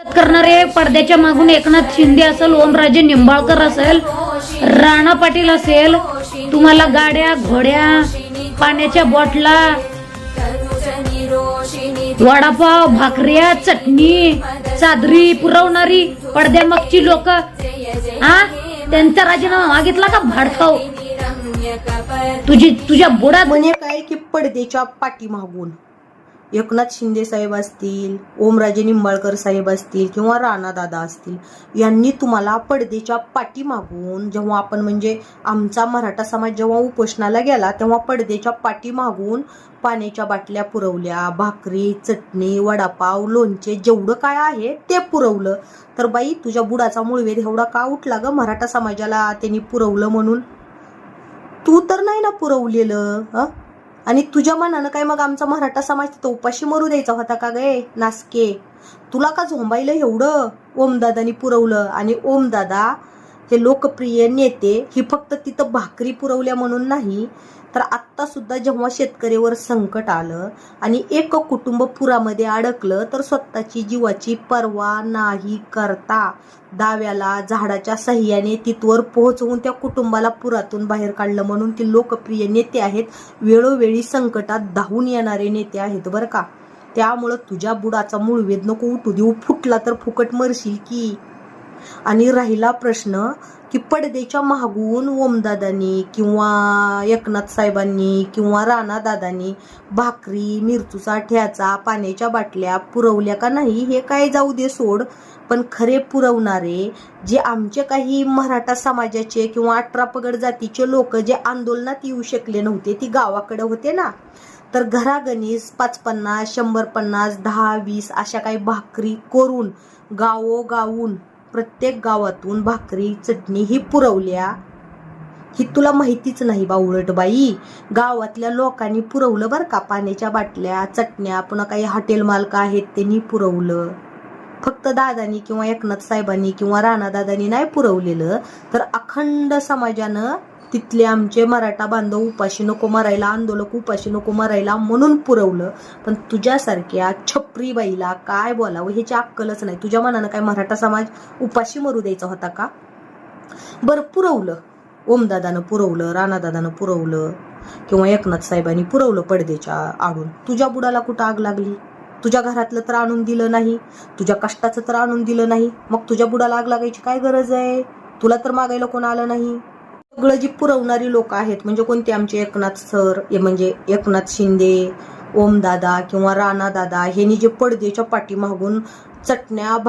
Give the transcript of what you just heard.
करणारे पडद्याच्या मागून एकनाथ शिंदे असेल, ओमराजे निंबाळकर असेल, राणा पाटील असेल, तुम्हाला गाड्या घोड्या पाण्याच्या बॉटला वडापाव भाकऱ्या चटणी चादरी पुरवणारी पडद्यामागची लोक त्यांचा राजीनामा मागितला का भाडखाऊ? तुझ्या बुडात म्हणे काय की पडद्याच्या पाठीमागून एकनाथ शिंदे साहेब असतील, ओमराजे निंबाळकर साहेब असतील किंवा राणा दादा असतील, यांनी तुम्हाला पडद्याच्या पाठीमागून जेव्हा आपण म्हणजे आमचा मराठा समाज जेव्हा उपोषणाला गेला तेव्हा पडद्याच्या पाठीमागून पाण्याच्या बाटल्या पुरवल्या, भाकरी चटणी वडापाव लोणचे जेवढं काय आहे ते पुरवलं. तर बाई तुझ्या बुडाचा मुळवेद एवढा का उठला ग मराठा समाजाला त्यांनी पुरवलं म्हणून? तू तर नाही ना पुरवलेलं. आणि तुझ्या मनानं काय मग आमचा मराठा समाज तिथं उपाशी मरू द्यायचा होता का गे नासके? तुला का झोंबायला एवढं? ओमदादानी पुरवलं. आणि ओमदादा हे लोकप्रिय नेते ही फक्त तिथं भाकरी पुरवल्या म्हणून नाही, तर आत्ता सुद्धा जेव्हा शेतकऱ्यावर संकट आलं आणि एक कुटुंब पुरामध्ये अडकलं तर स्वतःची जीवाची पर्वा नाही करता दाव्याला झाडाच्या सहाय्याने तिथवर पोहोचवून त्या कुटुंबाला पुरातून बाहेर काढलं. म्हणून ते लोकप्रिय नेते आहेत, वेळोवेळी संकटात धावून येणारे नेते आहेत बरं का. त्यामुळं तुझ्या बुडाचा मूळवेद नको उठू देऊ, फुटला तर फुकट मरशील की. आणि राहिला प्रश्न की पडद्याच्या मागून ओमदादांनी किंवा एकनाथ साहेबांनी किंवा राणा दादांनी भाकरी मिरचूचा ठ्याचा पाण्याच्या बाटल्या पुरवल्या का नाही हे काय जाऊ दे सोड, पण खरे पुरवणारे जे आमचे काही मराठा समाजाचे किंवा 18 पगड जातीचे लोक जे आंदोलनात येऊ शकले नव्हते ती गावाकडे होते ना, तर घरागणीस 550 150 10 20 अशा काही भाकरी करून गावोगावून प्रत्येक गावातून भाकरी चटणी ही पुरवल्या. ही तुला माहितीच नाही बा उलट बाई. गावातल्या लोकांनी पुरवलं बरं का, पाण्याच्या बाटल्या चटण्या, पुन्हा काही हॉटेल मालक आहेत त्यांनी पुरवलं. फक्त दादानी किंवा एकनाथ साहेबांनी किंवा राणा दादानी नाही पुरवलेलं, तर अखंड समाजानं तिथले आमचे मराठा बांधव उपाशी नको मरायला, आंदोलक उपाशी नको मरायला म्हणून पुरवलं. पण तुझ्यासारख्या छपरी बाईला काय बोलावं ह्याची अक्कलच नाही. तुझ्या मनानं काय मराठा समाज उपाशी मरू द्यायचा होता का? बरं पुरवलं, ओमदादानं पुरवलं, राणादादानं पुरवलं किंवा एकनाथ साहेबांनी पुरवलं पडद्याच्या आडून. तुझ्या बुडाला कुठं आग लागली? तुझ्या घरातलं तर आणून दिलं नाही, तुझ्या कष्टाचं तर आणून दिलं नाही, मग तुझ्या बुडाला आग लागायची काय गरज आहे? तुला तर मागायला कोण आलं नाही. सगळं जी पुरवणारी लोक आहेत म्हणजे कोणते आमचे एकनाथ सर म्हणजे एकनाथ शिंदे, ओमदादा किंवा राणा दादा ह्यांनी जे पडद्याच्या पाठीमागून चटण्या